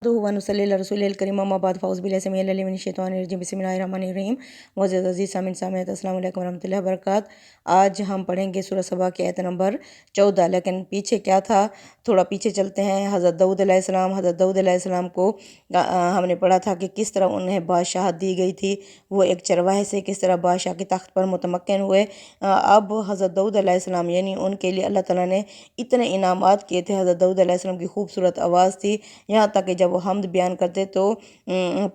ونصلی علی رسول الکریم اما بعد فاعوذ باللہ السمیع العلیم من الشیطان الرجیم بسم اللہ الرحمن الرحیم معزز عزیز سامعین سامعات السلام علیکم ورحمۃ اللہ وبرکاتہ۔ آج ہم پڑھیں گے سورہ سبا کی آیت نمبر 14، لیکن پیچھے کیا تھا، تھوڑا پیچھے چلتے ہیں۔ حضرت داؤد علیہ السلام کو ہم نے پڑھا تھا کہ کس طرح انہیں بادشاہت دی گئی تھی، وہ ایک چرواہے سے کس طرح بادشاہ کے تخت پر متمکن ہوئے۔ اب حضرت داؤد علیہ السلام یعنی ان کے لیے اللہ تعالیٰ نے اتنے انعامات کیے تھے۔ حضرت داؤد علیہ السلام کی خوبصورت آواز تھی، یہاں تک کہ جب وہ حمد بیان کرتے تو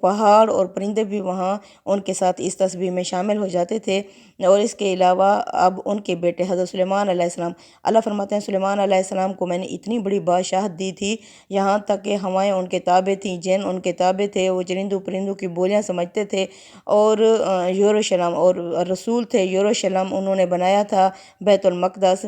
پہاڑ اور پرندے بھی وہاں ان کے ساتھ اس تسبیح میں شامل ہو جاتے تھے۔ اور اس کے علاوہ اب ان کے بیٹے حضرت سلیمان علیہ السلام، اللہ فرماتے ہیں سلیمان علیہ السلام کو میں نے اتنی بڑی بادشاہت دی تھی، یہاں تک کہ ہوائیں ان کے تابع تھیں، جن ان کے تابع تھے، وہ چرندوں پرندوں کی بولیاں سمجھتے تھے، اور یروشلم اور رسول تھے یروشلم انہوں نے بنایا تھا، بیت المقدس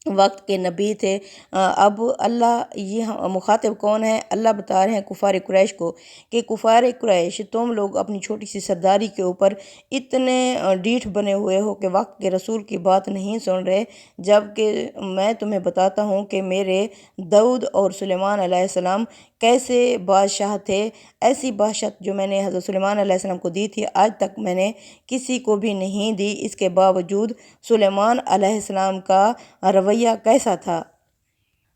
وقت کے نبی تھے۔ اب اللہ یہ مخاطب کون ہے؟ اللہ بتا رہے ہیں کفار قریش کو کہ کفار قریش تم لوگ اپنی چھوٹی سی سرداری کے اوپر اتنے ڈیٹھ بنے ہوئے ہو کہ وقت کے رسول کی بات نہیں سن رہے، جبکہ میں تمہیں بتاتا ہوں کہ میرے داؤد اور سلیمان علیہ السلام کیسے بادشاہ تھے۔ ایسی بادشاہت جو میں نے حضرت سلیمان علیہ السلام کو دی تھی آج تک میں نے کسی کو بھی نہیں دی۔ اس کے باوجود سلیمان علیہ السلام کا رویہ کیسا تھا؟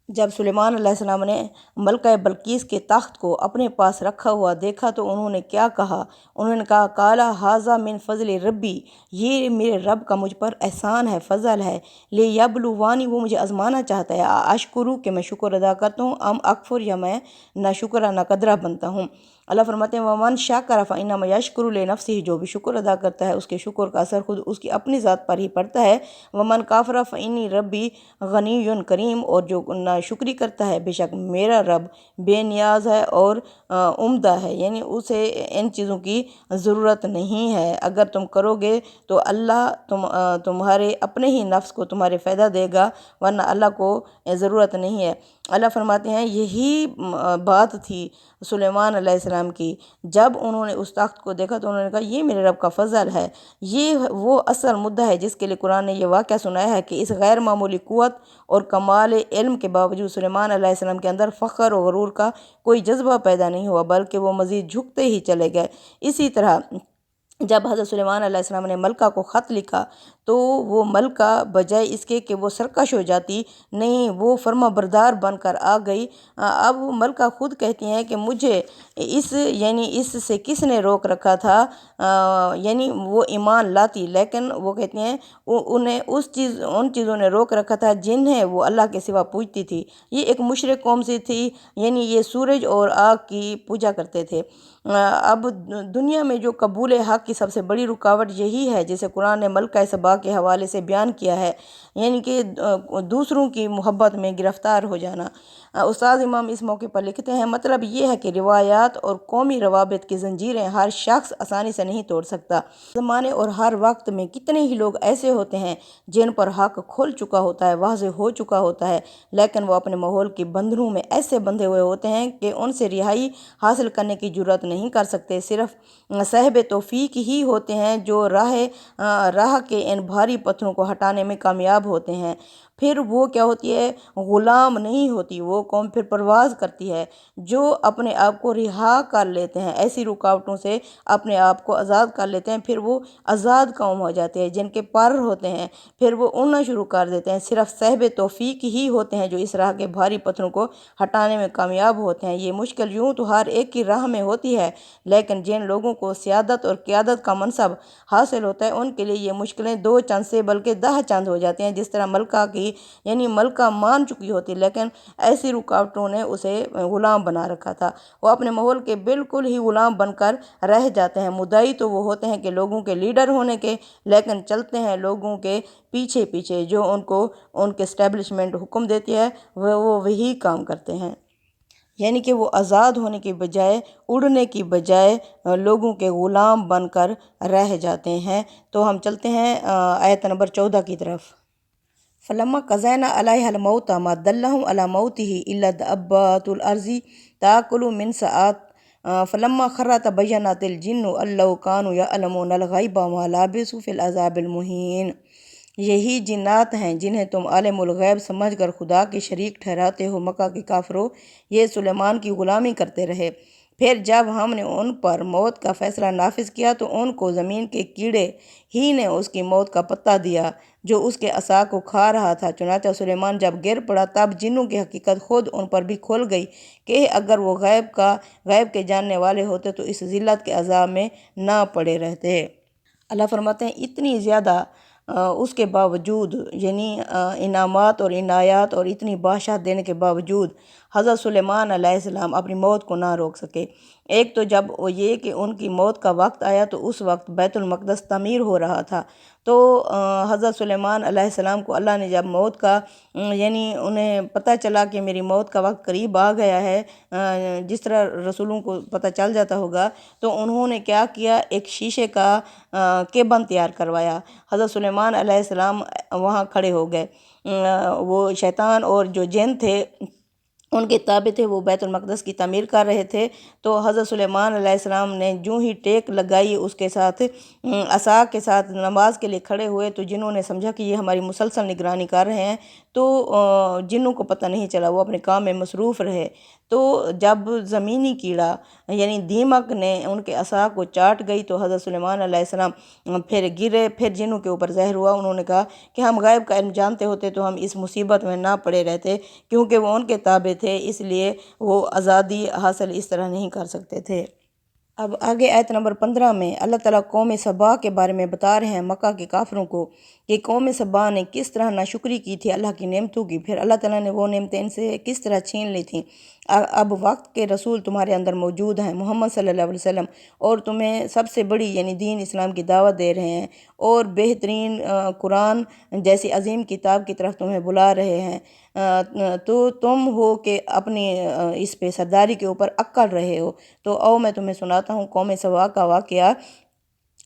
جب سلیمان علیہ السلام نے ملکہ بلقیس کے تخت کو اپنے پاس رکھا ہوا دیکھا تو انہوں نے کیا کہا؟ انہوں نے کہا قالا ھذا من فضل ربی، یہ میرے رب کا مجھ پر احسان ہے، فضل ہے، لیبلوانی، وہ مجھے آزمانا چاہتا ہے، اشکرو کہ میں شکر ادا کرتا ہوں، ام اکفر یا میں ناشکرہ ناقدرہ بنتا ہوں۔ اللہ فرماتے ہیں ومن شکر فانما یشکر لنفسہ، جو بھی شکر ادا کرتا ہے اس کے شکر کا اثر خود اس کی اپنی ذات پر ہی پڑتا ہے۔ ومن کافر فانی ربی غنی کریم، اور جو ناشکری کرتا ہے بے شک میرا رب بے نیاز ہے اور عمدہ ہے، یعنی اسے ان چیزوں کی ضرورت نہیں ہے۔ اگر تم کرو گے تو اللہ تمہارے اپنے ہی نفس کو تمہارے فائدہ دے گا، ورنہ اللہ کو ضرورت نہیں ہے۔ اللہ فرماتے ہیں یہی بات تھی سلیمان علیہ السلام کی، جب انہوں نے اس تخت کو دیکھا تو انہوں نے کہا یہ میرے رب کا فضل ہے۔ یہ وہ اصل مدعا ہے جس کے لیے قرآن نے یہ واقعہ سنایا ہے کہ اس غیر معمولی قوت اور کمال علم کے باوجود سلیمان علیہ السلام کے اندر فخر و غرور کا کوئی جذبہ پیدا نہیں ہوا، بلکہ وہ مزید جھکتے ہی چلے گئے۔ اسی طرح جب حضرت سلیمان علیہ السلام نے ملکہ کو خط لکھا تو وہ ملکہ بجائے اس کے کہ وہ سرکش ہو جاتی، نہیں، وہ فرما بردار بن کر آ گئی۔ اب ملکہ خود کہتی ہیں کہ مجھے اس سے کس نے روک رکھا تھا، یعنی وہ ایمان لاتی، لیکن وہ کہتی ہیں انہیں ان چیزوں نے روک رکھا تھا جنہیں وہ اللہ کے سوا پوجتی تھی۔ یہ ایک مشرک قوم سے تھی، یعنی یہ سورج اور آگ کی پوجا کرتے تھے۔ اب دنیا میں جو قبول حق کی سب سے بڑی رکاوٹ یہی ہے جسے قرآن نے ملکہ سبا کے حوالے سے بیان کیا ہے، یعنی کہ دوسروں کی محبت میں گرفتار ہو جانا۔ استاد امام اس موقع پر لکھتے ہیں مطلب یہ ہے کہ روایات اور قومی روابط کی زنجیریں ہر شخص آسانی سے نہیں توڑ سکتا۔ زمانے اور ہر وقت میں کتنے ہی لوگ ایسے ہوتے ہیں جن پر حق کھل چکا ہوتا ہے، واضح ہو چکا ہوتا ہے، لیکن وہ اپنے ماحول کی بندھنوں میں ایسے بندھے ہوئے ہوتے ہیں کہ ان سے رہائی حاصل کرنے کی جرات نہیں کر سکتے۔ صرف صاحب توفیق ہی ہوتے ہیں جو راہ کے ان بھاری پتھروں کو ہٹانے میں کامیاب ہوتے ہیں۔ پھر وہ کیا ہوتی ہے؟ غلام نہیں ہوتی، وہ قوم پھر پرواز کرتی ہے۔ جو اپنے آپ کو رہا کر لیتے ہیں، ایسی رکاوٹوں سے اپنے آپ کو آزاد کر لیتے ہیں، پھر وہ آزاد قوم ہو جاتے ہیں۔ جن کے پر ہوتے ہیں پھر وہ اڑنا شروع کر دیتے ہیں۔ صرف صاحب توفیق ہی ہوتے ہیں جو اس راہ کے بھاری پتھروں کو ہٹانے میں کامیاب ہوتے ہیں۔ یہ مشکل یوں تو ہر ایک کی راہ میں ہوتی ہے، لیکن جن لوگوں کو سیادت اور قیادت کا منصب حاصل ہوتا ہے ان کے لیے یہ مشکلیں 2 چند سے بلکہ 10 چند ہو جاتی ہیں۔ جس طرح ملکہ کی یعنی ملکہ مان چکی ہوتی، لیکن ایسی رکاوٹوں نے اسے غلام بنا رکھا تھا، وہ اپنے ماحول کے بالکل ہی غلام بن کر رہ جاتے ہیں۔ مدعی تو وہ ہوتے ہیں کہ لوگوں کے لیڈر ہونے کے، لیکن چلتے ہیں لوگوں کے پیچھے پیچھے، جو ان کو ان کے اسٹیبلشمنٹ حکم دیتی ہے وہ وہی کام کرتے ہیں، یعنی کہ وہ آزاد ہونے کی بجائے، اڑنے کی بجائے لوگوں کے غلام بن کر رہ جاتے ہیں۔ تو ہم چلتے ہیں آیت نمبر 14 کی طرف۔ فلما قضینا علیہ الموت ما دلهم على موته الا دابات الارض تاکل من ساعات فلما خر تبینت الجن ان لو كانوا يعلمون الغیب ما لبثوا في العذاب المہین۔ یہی جنات ہیں جنہیں تم عالم الغیب سمجھ کر خدا کے شریک ٹھہراتے ہو۔ مکہ کے کافروں، یہ سلیمان کی غلامی کرتے رہے۔ پھر جب ہم نے ان پر موت کا فیصلہ نافذ کیا تو ان کو زمین کے کیڑے ہی نے اس کی موت کا پتہ دیا جو اس کے عصا کو کھا رہا تھا۔ چنانچہ سلیمان جب گر پڑا تب جنوں کی حقیقت خود ان پر بھی کھل گئی کہ اگر وہ غیب کے جاننے والے ہوتے تو اس ذلت کے عذاب میں نہ پڑے رہتے۔ اللہ فرماتے ہیں اتنی زیادہ اس کے باوجود، یعنی انعامات اور عنایات اور اتنی بادشاہت دینے کے باوجود حضرت سلیمان علیہ السلام اپنی موت کو نہ روک سکے۔ ایک تو جب وہ یہ کہ ان کی موت کا وقت آیا تو اس وقت بیت المقدس تعمیر ہو رہا تھا، تو حضرت سلیمان علیہ السلام کو اللہ نے جب موت کا یعنی انہیں پتہ چلا کہ میری موت کا وقت قریب آ گیا ہے، جس طرح رسولوں کو پتہ چل جاتا ہوگا، تو انہوں نے کیا کیا، ایک شیشے کا کیبن تیار کروایا۔ حضرت سلیمان علیہ السلام وہاں کھڑے ہو گئے، وہ شیطان اور جو جن تھے ان کے تابع تھے، وہ بیت المقدس کی تعمیر کر رہے تھے۔ تو حضرت سلیمان علیہ السلام نے جو ہی ٹیک لگائی اس کے ساتھ عصا کے ساتھ نماز کے لیے کھڑے ہوئے، تو جنہوں نے سمجھا کہ یہ ہماری مسلسل نگرانی کر رہے ہیں، تو جنوں کو پتہ نہیں چلا، وہ اپنے کام میں مصروف رہے۔ تو جب زمینی کیڑا یعنی دیمک نے ان کے عصا کو چاٹ گئی تو حضرت سلیمان علیہ السلام پھر گرے، پھر جنوں کے اوپر زہر ہوا۔ انہوں نے کہا کہ ہم غیب کا علم جانتے ہوتے تو ہم اس مصیبت میں نہ پڑے رہتے، کیونکہ وہ ان کے تابع تھے، اس لیے وہ آزادی حاصل اس طرح نہیں کر سکتے تھے۔ اب آگے آیت نمبر 15 میں اللہ تعالیٰ قوم سبا کے بارے میں بتا رہے ہیں، مکہ کے کافروں کو، کہ قوم سبا نے کس طرح ناشکری کی تھی اللہ کی نعمتوں کی، پھر اللہ تعالیٰ نے وہ نعمتیں ان سے کس طرح چھین لی تھیں۔ اب وقت کے رسول تمہارے اندر موجود ہیں، محمد صلی اللہ علیہ وسلم، اور تمہیں سب سے بڑی یعنی دین اسلام کی دعوت دے رہے ہیں اور بہترین قرآن جیسی عظیم کتاب کی طرف تمہیں بلا رہے ہیں، تو تم ہو کہ اپنی اس پہ سرداری کے اوپر اکڑ رہے ہو۔ تو میں تمہیں سناتا ہوں قوم سبا کا واقعہ۔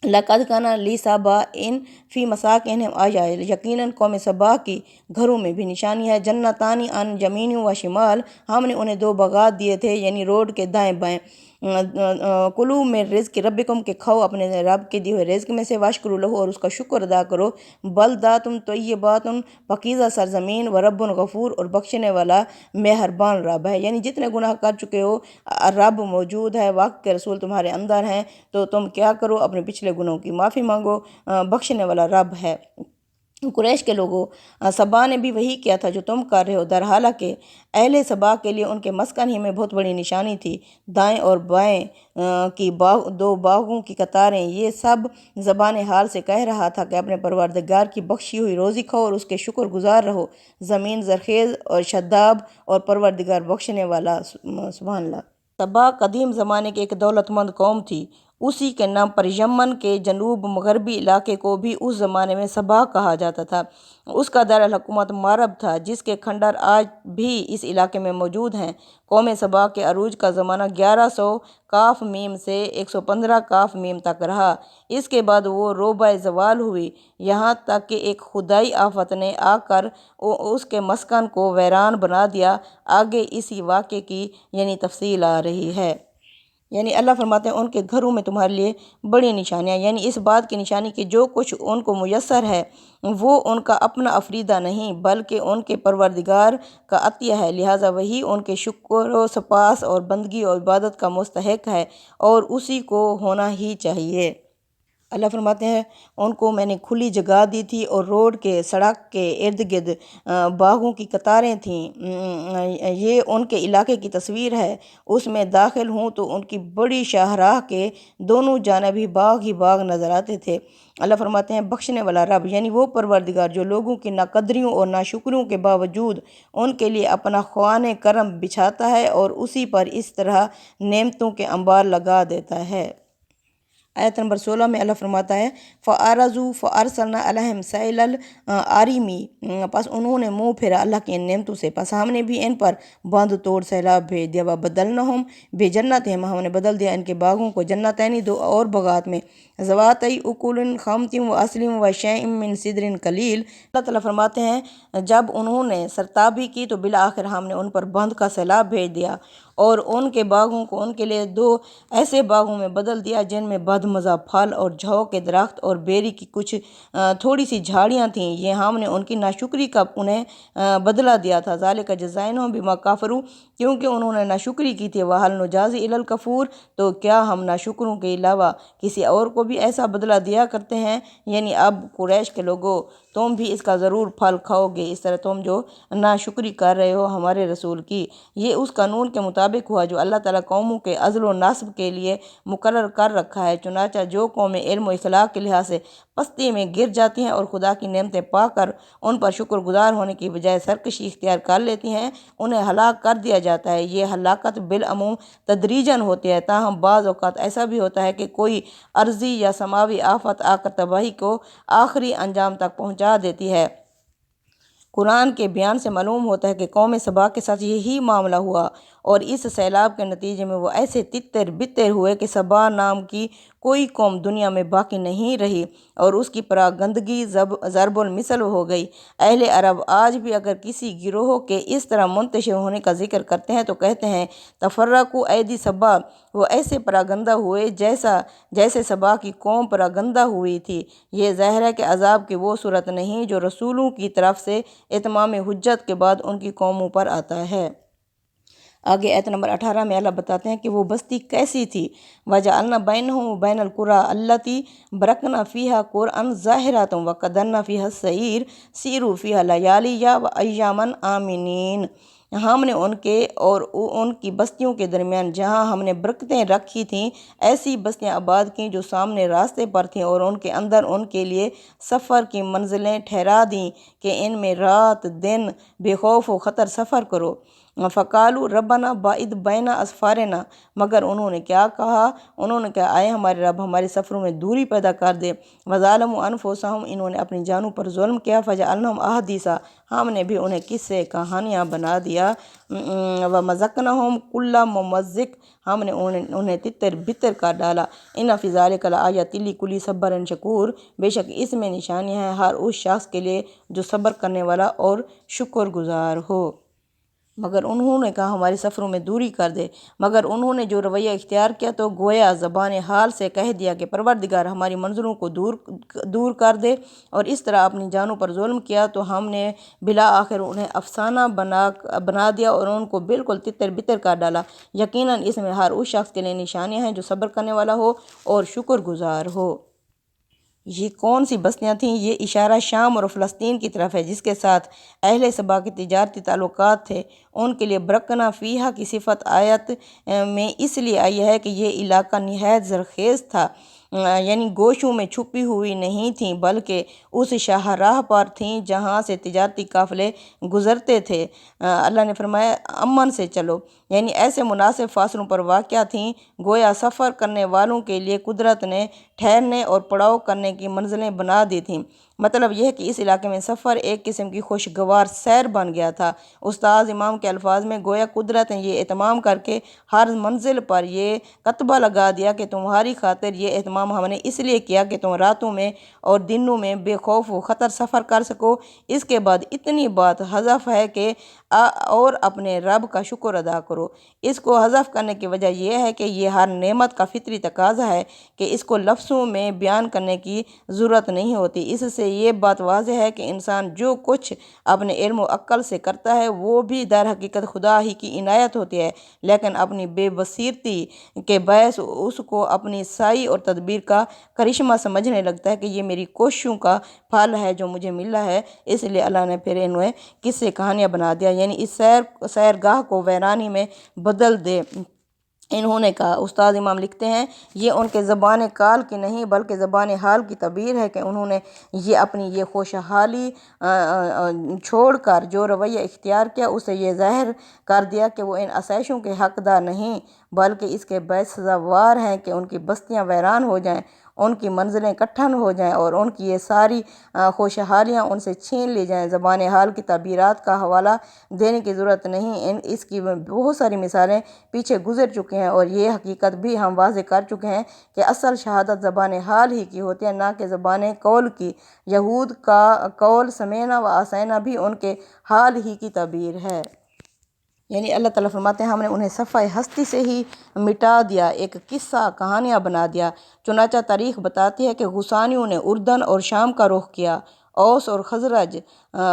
لَقَدْ كَانَ لِسَبَإٍ فِي مَسَاكِنِهِمْ آیَةٌ، یقیناً قوم سبا کی گھروں میں بھی نشانی ہے۔ جنتان عن یمین و شمال، ہم نے انہیں دو باغات دیے تھے یعنی روڈ کے دائیں بائیں۔ کلوا من رزق ربکم، کہ کھاؤ اپنے رب کے دیے ہوئے رزق میں سے، واشکروا لہ، اور اس کا شکر ادا کرو۔ بلدات طیبات، پاکیزہ سرزمین، ورب غفور، اور بخشنے والا مہربان رب ہے۔ یعنی جتنے گناہ کر چکے ہو رب موجود ہے، وقت کے رسول تمہارے اندر ہیں، تو تم کیا کرو، اپنے پچھلے گناہوں کی معافی مانگو، بخشنے والا رب ہے۔ قریش کے لوگوں، سبا نے بھی وہی کیا تھا جو تم کر رہے ہو، در حالانکہ اہل سبا کے لیے ان کے مسکن ہی میں بہت بڑی نشانی تھی، دائیں اور بائیں کی دو باغوں کی قطاریں۔ یہ سب زبان حال سے کہہ رہا تھا کہ اپنے پروردگار کی بخشی ہوئی روزی کھاؤ اور اس کے شکر گزار رہو۔ زمین زرخیز اور شداب اور پروردگار بخشنے والا۔ سبحان اللہ۔ سبا قدیم زمانے کی ایک دولت مند قوم تھی، اسی کے نام پر یمن کے جنوب مغربی علاقے کو بھی اس زمانے میں سبا کہا جاتا تھا۔ اس کا دارالحکومت مارب تھا، جس کے کھنڈر آج بھی اس علاقے میں موجود ہیں۔ قوم سبا کے عروج کا زمانہ 1100 کاف میم سے 115 کاف میم تک رہا۔ اس کے بعد وہ روبہ زوال ہوئی، یہاں تک کہ ایک خدائی آفت نے آ کر اس کے مسکن کو ویران بنا دیا۔ آگے اسی واقعے کی یعنی تفصیل آ رہی ہے۔ یعنی اللہ فرماتے ہیں ان کے گھروں میں تمہارے لیے بڑی نشانیاں، یعنی اس بات کی نشانی کہ جو کچھ ان کو میسر ہے وہ ان کا اپنا افریدہ نہیں بلکہ ان کے پروردگار کا عطیہ ہے، لہٰذا وہی ان کے شکر و سپاس اور بندگی اور عبادت کا مستحق ہے اور اسی کو ہونا ہی چاہیے۔ اللہ فرماتے ہیں ان کو میں نے کھلی جگہ دی تھی اور روڈ کے سڑک کے ارد گرد باغوں کی قطاریں تھیں۔ یہ ان کے علاقے کی تصویر ہے۔ اس میں داخل ہوں تو ان کی بڑی شاہراہ کے دونوں جانب ہی باغ نظر آتے تھے۔ اللہ فرماتے ہیں بخشنے والا رب، یعنی وہ پروردگار جو لوگوں کی ناقدریوں اور ناشکریوں کے باوجود ان کے لیے اپنا خوان کرم بچھاتا ہے اور اسی پر اس طرح نعمتوں کے انبار لگا دیتا ہے۔ آیت نمبر 16 میں اللہ فرماتا ہے فَأَعْرَضُوا فَأَرْسَلْنَا عَلَيْهِمْ سَيْلَ الْعَارِمِ، پس انہوں نے منہ پھیرا اللہ کی ان نعمتوں سے، پس ہم نے بھی ان پر باندھ توڑ سیلاب بھیج دیا۔ وَبَدَّلْنَاهُمْ بِجَنَّاتِهِمْ، ہم نے بدل دیا ان کے باغوں کو جنتین دو اور باغات میں، ذواتَیْ أُکُلٍ خَمْطٍ وَأَصْلٍ وَشَیْءٍ مِّن سِدْرٍ قَلیلٍ۔ اللہ تعالیٰ فرماتے ہیں جب انہوں نے سرتابی کی تو بالآخر ہم نے ان پر باندھ کا سیلاب بھیج دیا اور ان کے باغوں کو ان کے لیے 2 ایسے باغوں میں بدل دیا جن میں بدمزہ پھل اور جھو کے درخت اور بیری کی کچھ تھوڑی سی جھاڑیاں تھیں۔ یہ ہم نے ان کی ناشکری کا انہیں بدلہ دیا تھا۔ ذالک جزائنہم بما کفروا، کیونکہ انہوں نے ناشکری کی تھی۔ وَهَلْ نُجَازِي إِلَّا الْكَفُورَ، تو کیا ہم ناشکروں کے علاوہ کسی اور کو بھی ایسا بدلہ دیا کرتے ہیں؟ یعنی اب قریش کے لوگوں، تم بھی اس کا ضرور پھل کھاؤ گے، اس طرح تم جو ناشکری کر رہے ہو ہمارے رسول کی۔ یہ اس قانون کے مطابق ہوا جو اللہ تعالیٰ قوموں کے عزل و نصب کے لیے مقرر کر رکھا ہے۔ چنانچہ جو قومیں علم و اخلاق کے لحاظ سے پستی میں گر جاتی ہیں اور خدا کی نعمتیں پا کر ان پر شکر گزار ہونے کی بجائے سرکشی اختیار کر لیتی ہیں، انہیں ہلاک کر دیا جاتا ہے۔ یہ ہلاکت بالعموم تدریجاً ہوتی ہے، تاہم بعض اوقات ایسا بھی ہوتا ہے کہ کوئی ارضی یا سماوی آفت آ کر تباہی کو آخری انجام تک پہنچا دیتی ہے۔ قرآن کے بیان سے معلوم ہوتا ہے کہ قوم سبا کے ساتھ یہی معاملہ ہوا، اور اس سیلاب کے نتیجے میں وہ ایسے تتر بتر ہوئے کہ سبا نام کی کوئی قوم دنیا میں باقی نہیں رہی، اور اس کی پراگندگی ضرب المثل ہو گئی۔ اہل عرب آج بھی اگر کسی گروہ کے اس طرح منتشر ہونے کا ذکر کرتے ہیں تو کہتے ہیں تفرقوا ایدی سبا، وہ ایسے پراگندہ ہوئے جیسے سبا کی قوم پراگندہ ہوئی تھی۔ یہ ظاہر ہے کہ عذاب کی وہ صورت نہیں جو رسولوں کی طرف سے اتمام حجت کے بعد ان کی قوموں پر آتا ہے۔ آگے آیت نمبر 18 میں اللہ بتاتے ہیں کہ وہ بستی کیسی تھی۔ وَجَعَلْنَا بَيْنَهُمْ وَبَيْنَ الْقُرَىٰ الَّتِي بَارَكْنَا فِيهَا قُرْآنًا ظَاهِرًا وَقَدَّرْنَا فِيهَا السَّيْرَ سِيرُوا فِيهَا لَيَالِيَ وَأَيَّامًا آمِنِينَ۔ ہم نے ان کے اور ان کی بستیوں کے درمیان جہاں ہم نے برکتیں رکھی تھیں ایسی بستیاں آباد کیں جو سامنے راستے پر تھیں، اور ان کے اندر ان کے لیے سفر کی منزلیں ٹھہرا دیں کہ ان میں رات دن بے خوف و خطر سفر کرو۔ فَقَالُوا رَبَّنَا بَاعِدْ بَيْنَ أَسْفَارِنَا، مگر انہوں نے کیا کہا؟ انہوں نے کہا اے ہمارے رب ہمارے سفروں میں دوری پیدا کر دے۔ وَظَالَمُوا أَنفُسَهُمْ، انہوں نے اپنی جانوں پر ظلم کیا۔ فَجَعَلْنَاهُمْ أَحَادِيثَ، ہم نے بھی انہیں قصے کہانیاں بنا دیا۔ وَمَزَّقْنَاهُمْ كُلَّ مُمَزِّقٍ، ہم نے انہیں تتر بتر کر ڈالا۔ إِنَّ فِي ذَلِكَ لَآيَاتٍ لِكُلِّ صَبَّارٍ شَكُورٍ، بے شک اس میں نشانیاں ہیں ہر اس شخص کے لیے جو صبر کرنے والا اور شکر گزار ہو۔ مگر انہوں نے کہا ہمارے سفروں میں دوری کر دے، مگر انہوں نے جو رویہ اختیار کیا تو گویا زبان حال سے کہہ دیا کہ پروردگار ہماری منزلوں کو دور کر دے، اور اس طرح اپنی جانوں پر ظلم کیا تو ہم نے بالآخر انہیں افسانہ بنا دیا اور ان کو بالکل تتر بتر کر ڈالا۔ یقیناً اس میں ہر اس شخص کے لیے نشانیاں ہیں جو صبر کرنے والا ہو اور شکر گزار ہو۔ یہ کون سی بستیاں تھیں؟ یہ اشارہ شام اور فلسطین کی طرف ہے جس کے ساتھ اہل سبا کے تجارتی تعلقات تھے۔ ان کے لیے برکنا فیہا کی صفت آیت میں اس لیے آئی ہے کہ یہ علاقہ نہایت زرخیز تھا، یعنی گوشوں میں چھپی ہوئی نہیں تھیں بلکہ اس شاہراہ پر تھیں جہاں سے تجارتی قافلے گزرتے تھے۔ اللہ نے فرمایا امن سے چلو، یعنی ایسے مناسب فاصلوں پر واقع تھیں گویا سفر کرنے والوں کے لیے قدرت نے ٹھہرنے اور پڑاؤ کرنے کی منزلیں بنا دی تھیں۔ مطلب یہ ہے کہ اس علاقے میں سفر ایک قسم کی خوشگوار سیر بن گیا تھا۔ استاد امام کے الفاظ میں گویا قدرت نے یہ اہتمام کر کے ہر منزل پر یہ کتبہ لگا دیا کہ تمہاری خاطر یہ اہتمام ہم نے اس لیے کیا کہ تم راتوں میں اور دنوں میں بے خوف و خطر سفر کر سکو۔ اس کے بعد اتنی بات حذف ہے کہ اور اپنے رب کا شکر ادا کرو۔ اس کو حذف کرنے کی وجہ یہ ہے کہ یہ ہر نعمت کا فطری تقاضا ہے کہ اس کو لفظوں میں بیان کرنے کی ضرورت نہیں ہوتی۔ اس سے یہ بات واضح ہے کہ انسان جو کچھ اپنے علم و عقل سے کرتا ہے وہ بھی در حقیقت خدا ہی کی عنایت ہوتی ہے، لیکن اپنی بے بصیرتی کے باعث اس کو اپنی سعی اور تدبیر کا کرشمہ سمجھنے لگتا ہے کہ یہ میری کوششوں کا پھل ہے جو مجھے ملا ہے۔ اس لیے اللہ نے پھر انہیں قصے کہانیاں بنا دیا، یعنی اس سیرگاہ کو ویرانی میں بدل دے۔ انہوں نے کہا، استاد امام لکھتے ہیں یہ ان کے زبان کال کی نہیں بلکہ زبان حال کی تعبیر ہے کہ انہوں نے یہ اپنی یہ خوشحالی چھوڑ کر جو رویہ اختیار کیا اسے یہ ظاہر کر دیا کہ وہ ان آسائشوں کے حقدار نہیں بلکہ اس کے باعث سزاوار ہیں کہ ان کی بستیاں ویران ہو جائیں، ان کی منزلیں کٹھن ہو جائیں اور ان کی یہ ساری خوشحالیاں ان سے چھین لی جائیں۔ زبان حال کی تعبیرات کا حوالہ دینے کی ضرورت نہیں، اس کی بہت ساری مثالیں پیچھے گزر چکی ہیں، اور یہ حقیقت بھی ہم واضح کر چکے ہیں کہ اصل شہادت زبان حال ہی کی ہوتی ہے نہ کہ زبان قول کی۔ یہود کا قول سمینا و عصینا بھی ان کے حال ہی کی تعبیر ہے۔ یعنی اللہ تعالیٰ فرماتے ہیں ہم نے انہیں صفحہ ہستی سے ہی مٹا دیا، ایک قصہ کہانیاں بنا دیا۔ چنانچہ تاریخ بتاتی ہے کہ غسانیوں نے اردن اور شام کا رخ کیا۔ اوس اور خزرج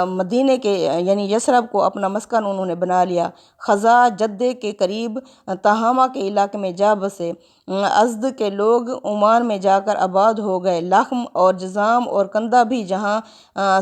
مدینے کے یعنی یثرب کو اپنا مسکن انہوں نے بنا لیا۔ خزاع جدے کے قریب تہامہ کے علاقے میں جا بسے۔ ازد کے لوگ عمان میں جا کر آباد ہو گئے۔ لخم اور جذام اور کندہ بھی جہاں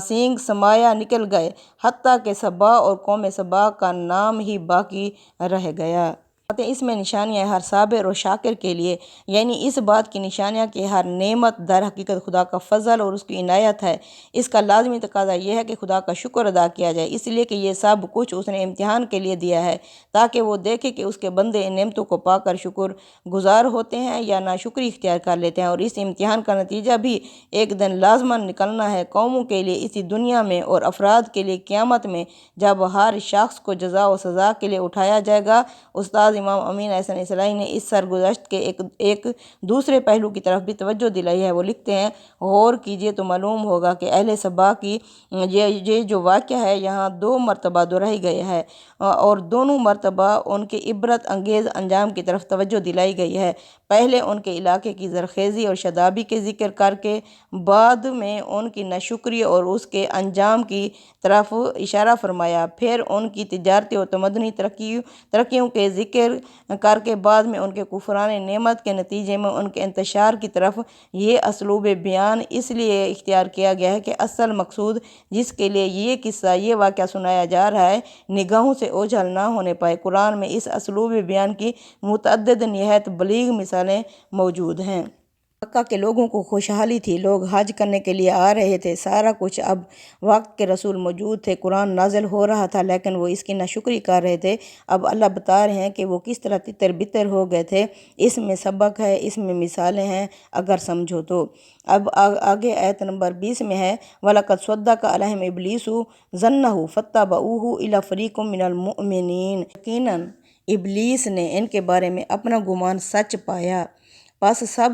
سینگ سمایا نکل گئے، حتیٰ کہ سبا اور قوم سبا کا نام ہی باقی رہ گیا۔ اس میں نشانیاں ہر صابر اور شاکر کے لیے، یعنی اس بات کی نشانیاں کہ ہر نعمت در حقیقت خدا کا فضل اور اس کی عنایت ہے۔ اس کا لازمی تقاضا یہ ہے کہ خدا کا شکر ادا کیا جائے، اس لیے کہ یہ سب کچھ اس نے امتحان کے لیے دیا ہے، تاکہ وہ دیکھے کہ اس کے بندے ان نعمتوں کو پا کر شکر گزار ہوتے ہیں یا ناشکری اختیار کر لیتے ہیں۔ اور اس امتحان کا نتیجہ بھی ایک دن لازماً نکلنا ہے، قوموں کے لیے اسی دنیا میں اور افراد کے لیے قیامت میں، جب ہر شخص کو جزا و سزا کے لیے اٹھایا جائے گا۔ استاد امام امین احسن اصلاحی نے اس سرگزشت کے ایک دوسرے پہلو کی طرف بھی توجہ دلائی ہے۔ وہ لکھتے ہیں، غور کیجئے تو معلوم ہوگا کہ اہل سبا کی یہ جو واقعہ ہے یہاں 2 مرتبہ دہرائی گئی ہے، اور دونوں مرتبہ ان کے عبرت انگیز انجام کی طرف توجہ دلائی گئی ہے۔ پہلے ان کے علاقے کی زرخیزی اور شادابی کے ذکر کر کے، بعد میں ان کی ناشکری اور اس کے انجام کی طرف اشارہ فرمایا، پھر ان کی تجارتی اور تمدنی ترقیوں کے ذکر کر کے بعد میں ان کے کفران نعمت کے نتیجے میں ان کے انتشار کی طرف۔ یہ اسلوب بیان اس لیے اختیار کیا گیا ہے کہ اصل مقصود جس کے لیے یہ قصہ یہ واقعہ سنایا جا رہا ہے نگاہوں سے اوجھل نہ ہونے پائے۔ قرآن میں اس اسلوب بیان کی متعدد نہایت بلیغ مثالیں موجود ہیں۔ مکہ کے لوگوں کو خوشحالی تھی، لوگ حج کرنے کے لیے آ رہے تھے، سارا کچھ، اب وقت کے رسول موجود تھے، قرآن نازل ہو رہا تھا، لیکن وہ اس کی ناشکری کر رہے تھے۔ اب اللہ بتا رہے ہیں کہ وہ کس طرح تتر بتر ہو گئے تھے۔ اس میں سبق ہے، اس میں مثالیں ہیں اگر سمجھو تو۔ اب آگے آیت نمبر 20 میں ہے، وَلَقَدْ صَدَّقَ عَلَيْهِمْ إِبْلِيسُ ظَنَّهُ فَاتَّبَعُوهُ إِلَّا فَرِيقٌ مِّنَ الْمُؤْمِنِينَ۔ یقیناً ابلیس نے ان کے بارے میں اپنا گمان سچ پایا، پس سب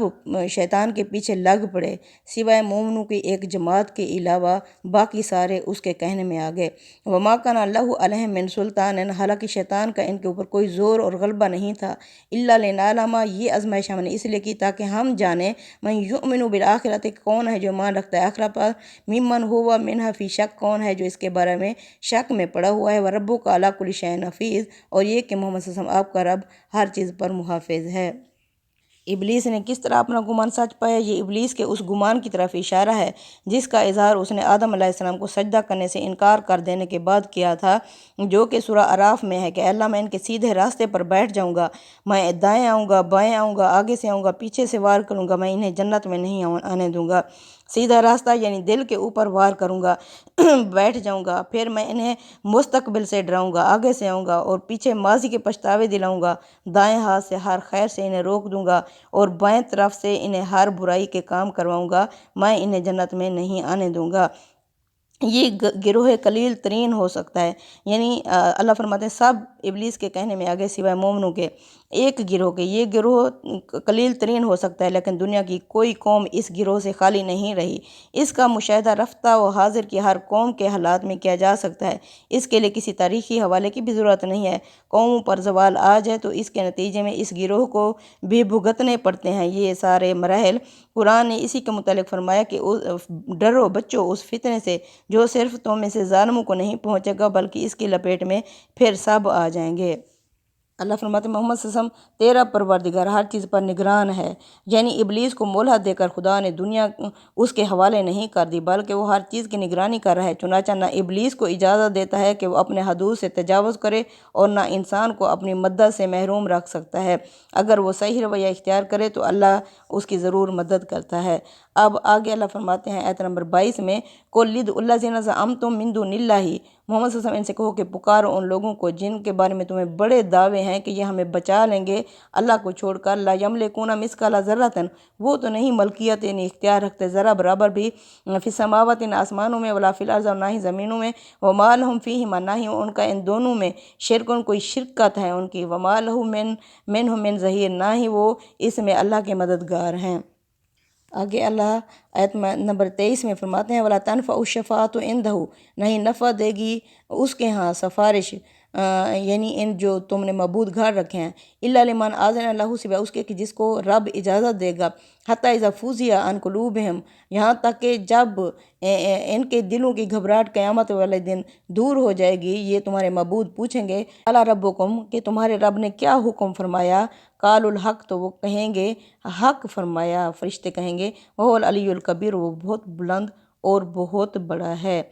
شیطان کے پیچھے لگ پڑے، سوائے مومنوں کی ایک جماعت کے علاوہ باقی سارے اس کے کہنے میں آ گئے۔ وَمَا كَانَ لَهُ عَلَيْهِم مِّن سُلْطَانٍ، حالانکہ شیطان کا ان کے اوپر کوئی زور اور غلبہ نہیں تھا۔ إِلَّا لِنَعْلَمَ، یہ آزمائش ہم نے اس لیے کی تاکہ ہم جانیں، مَن يُؤْمِنُ بِالْآخِرَةِ، کون ہے جو ایمان رکھتا ہے آخرت پر، مِمَّنْ هُوَ مِنْهَا فِي شَكٍّ، کون ہے جو اس کے بارے میں شک میں پڑا ہوا ہے، وَرَبُّكَ عَلَىٰ كُلِّ شَيْءٍ حَفِيظٌ، اور یہ کہ محمد صلی اللہ علیہ وسلم آپ کا رب ہر چیز پر محافظ ہے۔ ابلیس نے کس طرح اپنا گمان سچ پایا؟ یہ ابلیس کے اس گمان کی طرف اشارہ ہے جس کا اظہار اس نے آدم علیہ السلام کو سجدہ کرنے سے انکار کر دینے کے بعد کیا تھا، جو کہ سورہ اعراف میں ہے کہ اللہ میں ان کے سیدھے راستے پر بیٹھ جاؤں گا، میں دائیں آؤں گا، بائیں آؤں گا، آگے سے آؤں گا، پیچھے سے وار کروں گا، میں انہیں جنت میں نہیں آنے دوں گا۔ سیدھا راستہ یعنی دل کے اوپر وار کروں گا، بیٹھ جاؤں گا، پھر میں انہیں مستقبل سے ڈراؤں گا، آگے سے آؤں گا، اور پیچھے ماضی کے پچھتاوے دلاؤں گا، دائیں ہاتھ سے ہر خیر سے انہیں روک دوں گا، اور بائیں طرف سے انہیں ہر برائی کے کام کرواؤں گا، میں انہیں جنت میں نہیں آنے دوں گا۔ یہ گروہ قلیل ترین ہو سکتا ہے، یعنی اللہ فرماتے ہیں سب ابلیس کے کہنے میں آگے سوائے مومنوں کے ایک گروہ کے، یہ گروہ قلیل ترین ہو سکتا ہے، لیکن دنیا کی کوئی قوم اس گروہ سے خالی نہیں رہی۔ اس کا مشاہدہ رفتہ و حاضر کی ہر قوم کے حالات میں کیا جا سکتا ہے، اس کے لیے کسی تاریخی حوالے کی بھی ضرورت نہیں ہے۔ قوموں پر زوال آ جائے تو اس کے نتیجے میں اس گروہ کو بھی بھگتنے پڑتے ہیں یہ سارے مراحل۔ قرآن نے اسی کے متعلق فرمایا کہ ڈرو بچو اس فتنے سے جو صرف تم میں سے ظالموں کو نہیں پہنچے گا بلکہ اس کی لپیٹ میں پھر سب آ جائیں گے۔ اللہ فرماتے ہیں محمد صلی اللہ علیہ وسلم تیرا پروردگار ہر چیز پر نگران ہے، یعنی ابلیس کو مہلت دے کر خدا نے دنیا اس کے حوالے نہیں کر دی بلکہ وہ ہر چیز کی نگرانی کر رہا ہے۔ چنانچہ نہ ابلیس کو اجازت دیتا ہے کہ وہ اپنے حدود سے تجاوز کرے اور نہ انسان کو اپنی مدد سے محروم رکھ سکتا ہے۔ اگر وہ صحیح رویہ اختیار کرے تو اللہ اس کی ضرور مدد کرتا ہے۔ اب آگے اللہ فرماتے ہیں آیت نمبر 22 میں، قُلْ ادْعُوا الَّذِينَ زَعَمْتُم مِّن دُونِ اللَّهِ، محمد صلی اللہ علیہ وسلم ان سے کہو کہ پکارو ان لوگوں کو جن کے بارے میں تمہیں بڑے دعوے ہیں کہ یہ ہمیں بچا لیں گے اللہ کو چھوڑ کر، لا یملکون مثقال ذرۃ، وہ تو نہیں ملکیت یعنی اختیار رکھتے ذرہ برابر بھی، فی السماوات آسمانوں میں، ولا فی الارض اور نہ ہی زمینوں میں، وما لہم فیہما، نہ ہی ان کا ان دونوں میں شرکن کوئی شرکت ہے ان کی، وما لہ منہم من ظہیر، نہ ہی وہ اس میں اللہ کے مددگار ہیں۔ آگے اللہ آیت نمبر 23 میں فرماتے ہیں، وَلَا تَنْفَعُ الشَّفَاعَةُ عِندَهُ، نہیں نفع دے گی اس کے ہاں سفارش، یعنی ان جو تم نے معبود گھر رکھے ہیں، الا لمن آذن اللہ، سوائے اس کے کہ جس کو رب اجازت دے گا، حتی اذا فزع عن قلوبہم، یہاں تک کہ جب ان کے دلوں کی گھبراہٹ قیامت والے دن دور ہو جائے گی، یہ تمہارے معبود پوچھیں گے الا ربکم، کہ تمہارے رب نے کیا حکم فرمایا، قالوا الحق، تو وہ کہیں گے حق فرمایا، فرشتے کہیں گے، وہو العلی الکبیر، وہ بہت بلند اور بہت بڑا ہے۔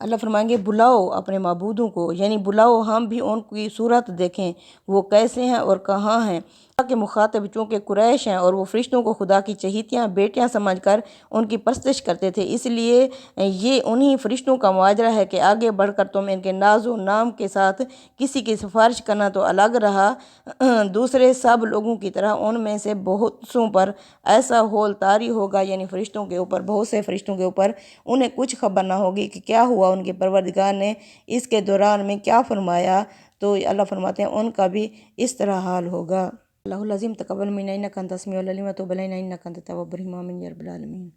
اللہ فرمائیں گے بلاؤ اپنے معبودوں کو، یعنی بلاؤ ہم بھی ان کی صورت دیکھیں وہ کیسے ہیں اور کہاں ہیں۔ اللہ کے مخاطب چونکہ قریش ہیں اور وہ فرشتوں کو خدا کی چہیتیاں بیٹیاں سمجھ کر ان کی پرستش کرتے تھے، اس لیے یہ انہی فرشتوں کا مواجرہ ہے کہ آگے بڑھ کر تم ان کے ناز و نام کے ساتھ کسی کی سفارش کرنا تو الگ رہا، دوسرے سب لوگوں کی طرح ان میں سے بہت سوں پر ایسا ہول طاری ہوگا، یعنی فرشتوں کے اوپر، بہت سے فرشتوں کے اوپر انہیں کچھ خبر نہ ہوگی کہ کیا ہوا، ان کے پروردگار نے اس کے دوران میں کیا فرمایا۔ تو اللہ فرماتے ہیں ان کا بھی اس طرح حال ہوگا۔ اللہ العظیم تقبل منا انک انت السمیع العلیم وتب علینا انک انت التواب الرحیم، آمین یا رب العالمین۔